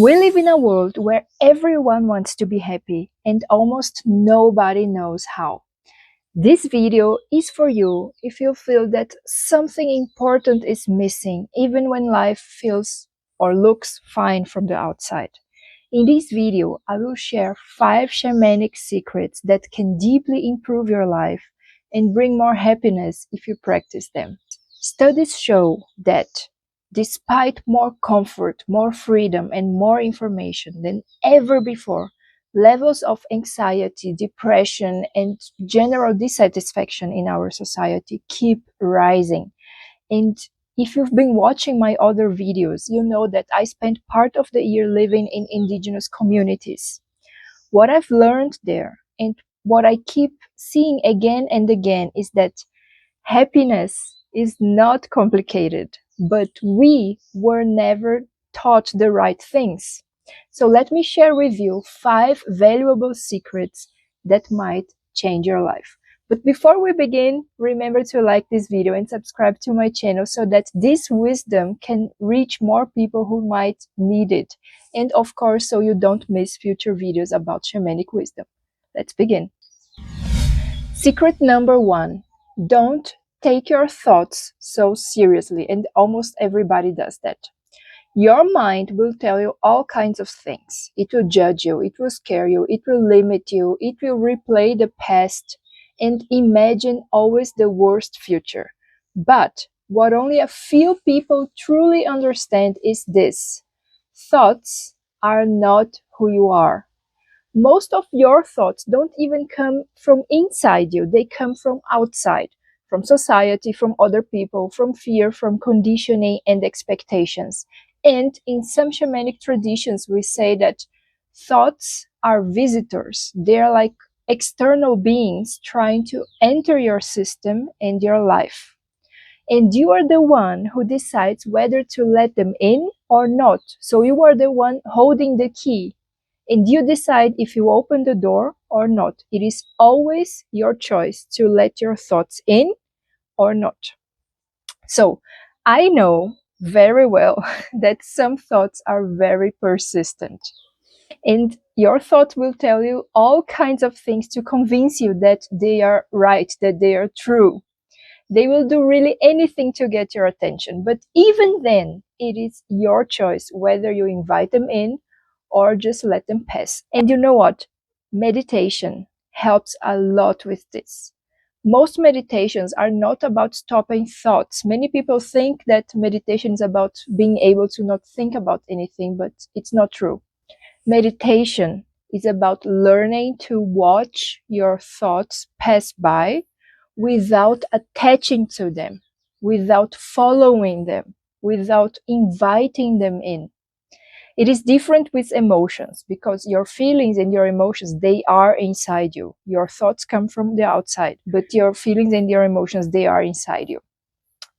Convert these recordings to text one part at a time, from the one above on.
We live in a world where everyone wants to be happy and almost nobody knows how. This video is for you if you feel that something important is missing even when life feels or looks fine from the outside. In this video, I will share 5 shamanic secrets that can deeply improve your life and bring more happiness if you practice them. Studies show that despite more comfort, more freedom, and more information than ever before, levels of anxiety, depression, and general dissatisfaction in our society keep rising. And if you've been watching my other videos, you know that I spent part of the year living in indigenous communities. What I've learned there and what I keep seeing again and again is that happiness is not complicated, but we were never taught the right things. So let me share with you 5 valuable secrets that might change your life. But before we begin, remember to like this video and subscribe to my channel so that this wisdom can reach more people who might need it. And of course, so you don't miss future videos about shamanic wisdom. Let's begin. Secret number 1. Don't take your thoughts so seriously, and almost everybody does that. Your mind will tell you all kinds of things. It will judge you, it will scare you, it will limit you, it will replay the past and imagine always the worst future. But what only a few people truly understand is this: thoughts are not who you are. Most of your thoughts don't even come from inside you. They come from outside, from society, from other people, from fear, from conditioning and expectations. And in some shamanic traditions, we say that thoughts are visitors. They're like external beings trying to enter your system and your life. And you are the one who decides whether to let them in or not. So you are the one holding the key. And you decide if you open the door or not. It is always your choice to let your thoughts in or not. So I know very well that some thoughts are very persistent. And your thought will tell you all kinds of things to convince you that they are right, that they are true. They will do really anything to get your attention. But even then, it is your choice whether you invite them in or just let them pass. And you know what? Meditation helps a lot with this. Most meditations are not about stopping thoughts. Many people think that meditation is about being able to not think about anything, but it's not true. Meditation is about learning to watch your thoughts pass by without attaching to them, without following them, without inviting them in. It is different with emotions because your feelings and your emotions, they are inside you. Your thoughts come from the outside, but your feelings and your emotions, they are inside you.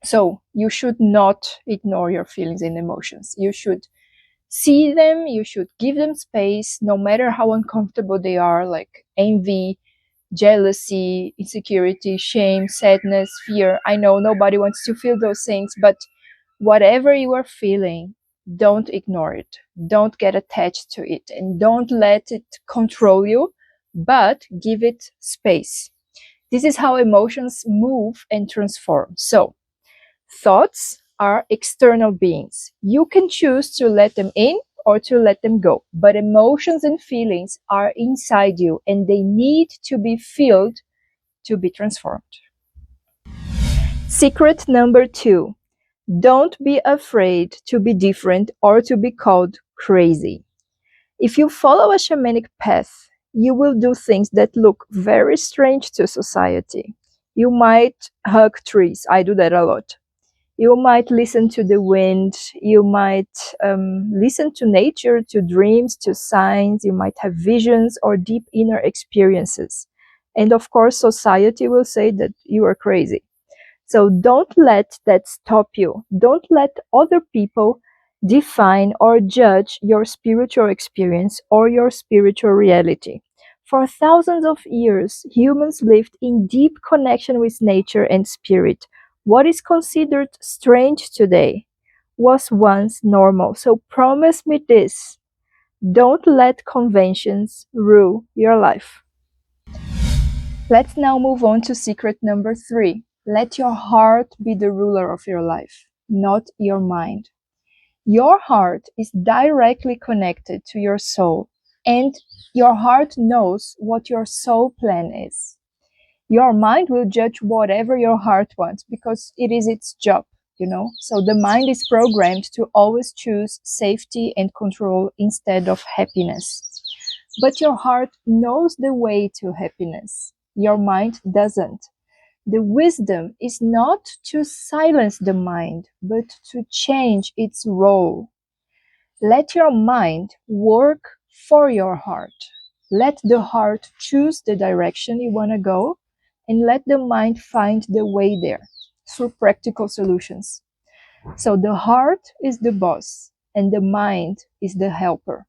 So you should not ignore your feelings and emotions. You should see them, you should give them space, no matter how uncomfortable they are, like envy, jealousy, insecurity, shame, sadness, fear. I know nobody wants to feel those things, but whatever you are feeling, don't ignore it. Don't get attached to it and don't let it control you, but give it space. This is how emotions move and transform. So, thoughts are external beings. You can choose to let them in or to let them go. But emotions and feelings are inside you and they need to be filled to be transformed. Secret number 2. Don't be afraid to be different or to be called crazy. If you follow a shamanic path, you will do things that look very strange to society. You might hug trees. I do that a lot. You might listen to the wind. You might listen to nature, to dreams, to signs. You might have visions or deep inner experiences. And of course, society will say that you are crazy. So don't let that stop you. Don't let other people define or judge your spiritual experience or your spiritual reality. For thousands of years, humans lived in deep connection with nature and spirit. What is considered strange today was once normal. So promise me this: Don't let conventions rule your life. Let's now move on to secret number 3. Let your heart be the ruler of your life, not your mind. Your heart is directly connected to your soul, and your heart knows what your soul plan is. Your mind will judge whatever your heart wants because it is its job, you know? So the mind is programmed to always choose safety and control instead of happiness. But your heart knows the way to happiness. Your mind doesn't. The wisdom is not to silence the mind, but to change its role. Let your mind work for your heart. Let the heart choose the direction you want to go, and let the mind find the way there through practical solutions. So the heart is the boss, and the mind is the helper.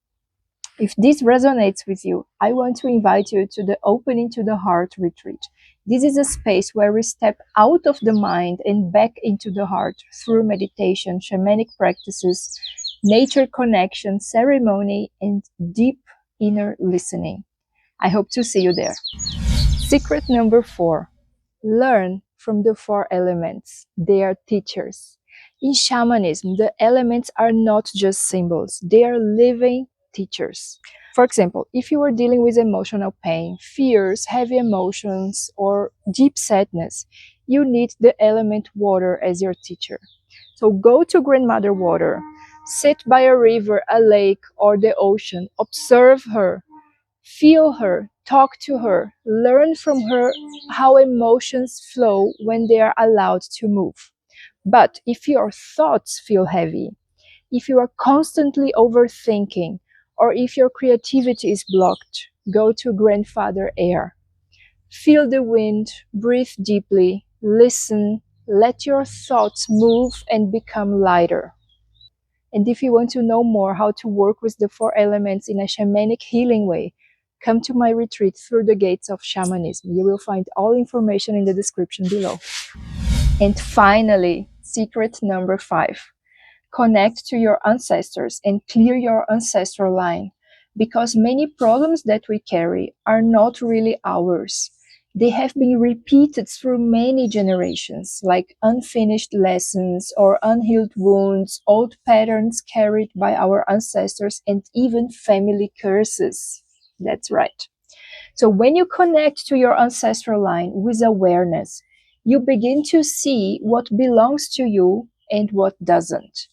If this resonates with you, I want to invite you to the Opening to the Heart retreat. This is a space where we step out of the mind and back into the heart through meditation, shamanic practices, nature connection, ceremony, and deep inner listening. I hope to see you there. Secret number 4. Learn from the 4 elements. They are teachers. In shamanism, the elements are not just symbols, they are living teachers. For example, if you are dealing with emotional pain, fears, heavy emotions, or deep sadness, you need the element water as your teacher. So go to Grandmother Water, sit by a river, a lake, or the ocean, observe her, feel her, talk to her, learn from her how emotions flow when they are allowed to move. But if your thoughts feel heavy, if you are constantly overthinking, or if your creativity is blocked, go to Grandfather Air. Feel the wind, breathe deeply, listen, let your thoughts move and become lighter. And if you want to know more how to work with the 4 elements in a shamanic healing way, come to my retreat Through the Gates of Shamanism. You will find all information in the description below. And finally, secret number 5. Connect to your ancestors and clear your ancestral line, because many problems that we carry are not really ours. They have been repeated through many generations, like unfinished lessons or unhealed wounds, old patterns carried by our ancestors, and even family curses. That's right. So when you connect to your ancestral line with awareness, you begin to see what belongs to you and what doesn't.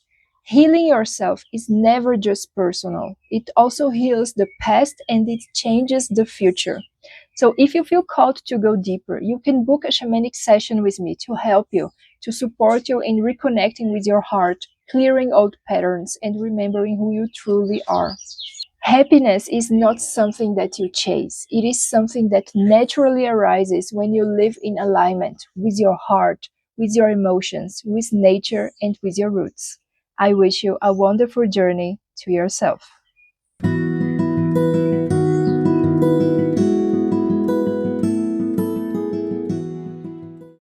Healing yourself is never just personal. It also heals the past and it changes the future. So if you feel called to go deeper, you can book a shamanic session with me to help you, to support you in reconnecting with your heart, clearing old patterns, and remembering who you truly are. Happiness is not something that you chase. It is something that naturally arises when you live in alignment with your heart, with your emotions, with nature, and with your roots. I wish you a wonderful journey to yourself.